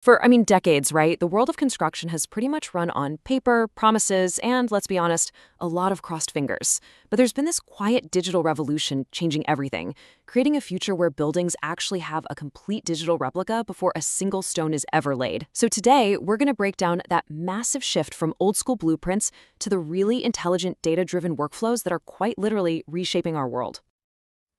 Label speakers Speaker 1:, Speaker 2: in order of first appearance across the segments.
Speaker 1: For decades, right? The world of construction has pretty much run on paper, promises, and, let's be honest, a lot of crossed fingers. But there's been this quiet digital revolution changing everything, creating a future where buildings actually have a complete digital replica before a single stone is ever laid. So today, we're going to break down that massive shift from old school blueprints to the really intelligent, data-driven workflows that are quite literally reshaping our world.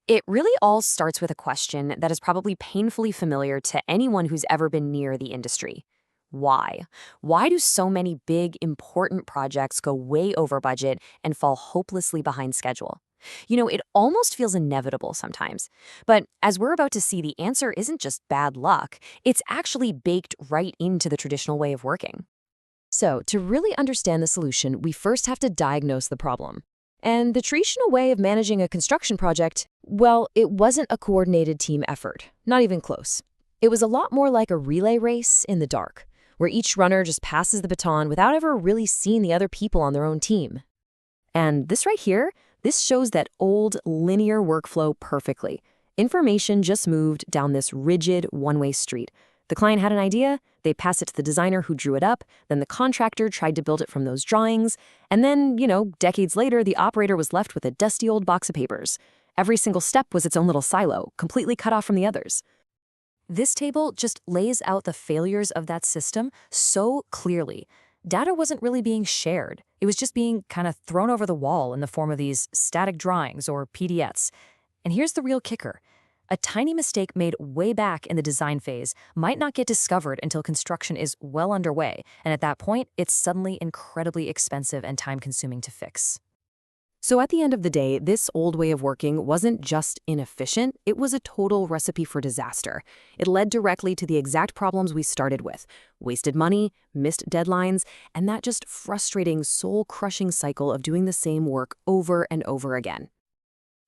Speaker 2: It really all starts with a question that is probably painfully familiar to anyone who's ever been near the industry. Why? Why do so many big, important projects go way over budget and fall hopelessly behind schedule? It almost feels inevitable sometimes. But as we're about to see, the answer isn't just bad luck, it's actually baked right into the traditional way of working.
Speaker 1: So, to really understand the solution, we first have to diagnose the problem. And the traditional way of managing a construction project, well, it wasn't a coordinated team effort, not even close. It was a lot more like a relay race in the dark, where each runner just passes the baton without ever really seeing the other people on their own team. And this right here, this shows that old linear workflow perfectly. Information just moved down this rigid one-way street. The client had an idea, they passed it to the designer who drew it up, then the contractor tried to build it from those drawings, and then, decades later, the operator was left with a dusty old box of papers. Every single step was its own little silo, completely cut off from the others. This table just lays out the failures of that system so clearly. Data wasn't really being shared. It was just being kind of thrown over the wall in the form of these static drawings or PDFs. And here's the real kicker. A tiny mistake made way back in the design phase might not get discovered until construction is well underway, and at that point, it's suddenly incredibly expensive and time-consuming to fix. So at the end of the day, this old way of working wasn't just inefficient, it was a total recipe for disaster. It led directly to the exact problems we started with: wasted money, missed deadlines, and that just frustrating, soul-crushing cycle of doing the same work over and over again.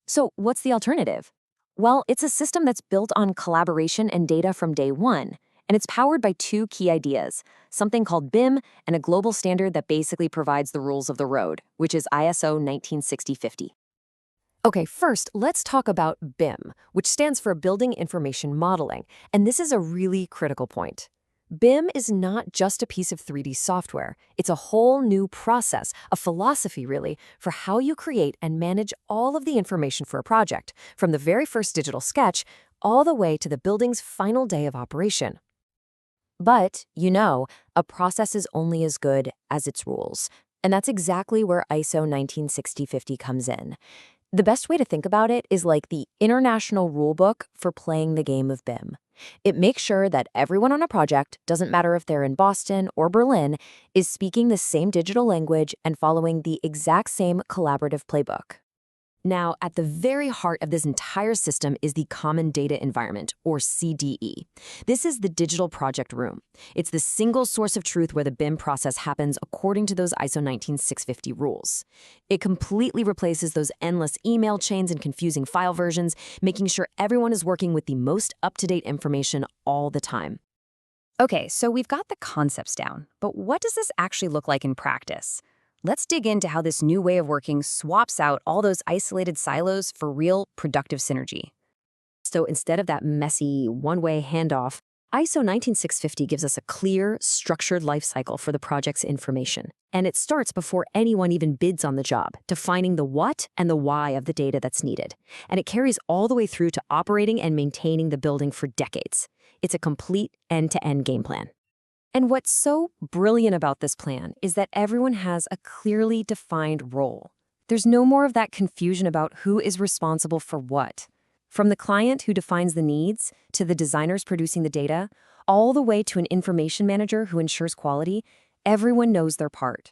Speaker 2: So what's the alternative? Well, it's a system that's built on collaboration and data from day one, and it's powered by two key ideas, something called BIM and a global standard that basically provides the rules of the road, which is ISO 19650.
Speaker 1: Okay, first, let's talk about BIM, which stands for Building Information Modeling, and this is a really critical point. BIM is not just a piece of 3D software. It's a whole new process, a philosophy really, for how you create and manage all of the information for a project, from the very first digital sketch all the way to the building's final day of operation.
Speaker 2: But, a process is only as good as its rules. And that's exactly where ISO 19650 comes in. The best way to think about it is like the international rulebook for playing the game of BIM. It makes sure that everyone on a project, doesn't matter if they're in Boston or Berlin, is speaking the same digital language and following the exact same collaborative playbook. Now, at the very heart of this entire system is the Common Data Environment, or CDE. This is the digital project room. It's the single source of truth where the BIM process happens according to those ISO 19650 rules. It completely replaces those endless email chains and confusing file versions, making sure everyone is working with the most up-to-date information all the time. Okay, so we've got the concepts down, but what does this actually look like in practice? Let's dig into how this new way of working swaps out all those isolated silos for real, productive synergy.
Speaker 1: So instead of that messy, one-way handoff, ISO 19650 gives us a clear, structured life cycle for the project's information. And it starts before anyone even bids on the job, defining the what and the why of the data that's needed. And it carries all the way through to operating and maintaining the building for decades. It's a complete end-to-end game plan. And what's so brilliant about this plan is that everyone has a clearly defined role. There's no more of that confusion about who is responsible for what. From the client who defines the needs, to the designers producing the data, all the way to an information manager who ensures quality, everyone knows their part.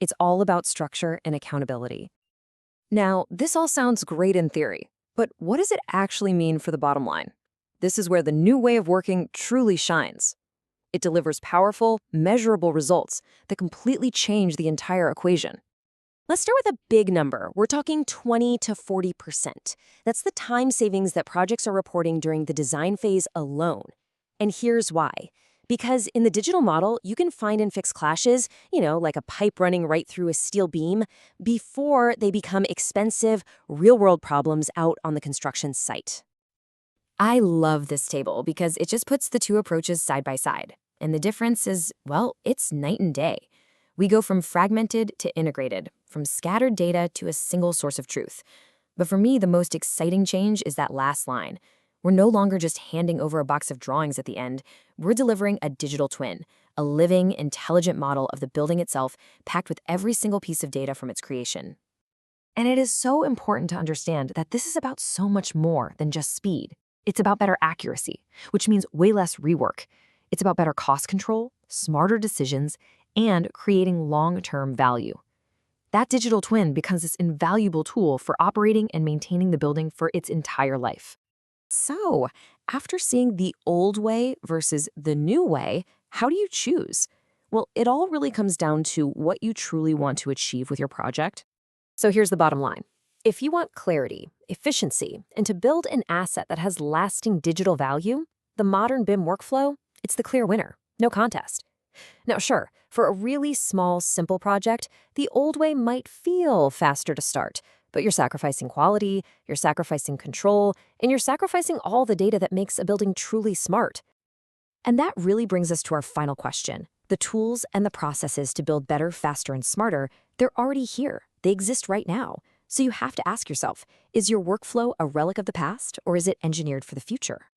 Speaker 1: It's all about structure and accountability. Now, this all sounds great in theory, but what does it actually mean for the bottom line? This is where the new way of working truly shines. It delivers powerful, measurable results that completely change the entire equation. Let's start with a big number. We're talking 20 to 40%. That's the time savings that projects are reporting during the design phase alone. And here's why. Because in the digital model, you can find and fix clashes, like a pipe running right through a steel beam, before they become expensive, real-world problems out on the construction site. I love this table because it just puts the two approaches side by side.
Speaker 2: And the difference is, well, it's night and day. We go from fragmented to integrated, from scattered data to a single source of truth. But for me, the most exciting change is that last line. We're no longer just handing over a box of drawings at the end. We're delivering a digital twin, a living, intelligent model of the building itself, packed with every single piece of data from its creation. And it is so important to understand that this is about so much more than just speed. It's about better accuracy, which means way less rework. It's about better cost control, smarter decisions, and creating long-term value. That digital twin becomes this invaluable tool for operating and maintaining the building for its entire life. So, after seeing the old way versus the new way, how do you choose? Well, it all really comes down to what you truly want to achieve with your project. So here's the bottom line. If you want clarity, efficiency, and to build an asset that has lasting digital value, the modern BIM workflow, it's the clear winner, no contest. Now, sure, for a really small, simple project, the old way might feel faster to start, but you're sacrificing quality, you're sacrificing control, and you're sacrificing all the data that makes a building truly smart. And that really brings us to our final question. The tools and the processes to build better, faster, and smarter, they're already here. They exist right now. So you have to ask yourself, is your workflow a relic of the past, or is it engineered for the future?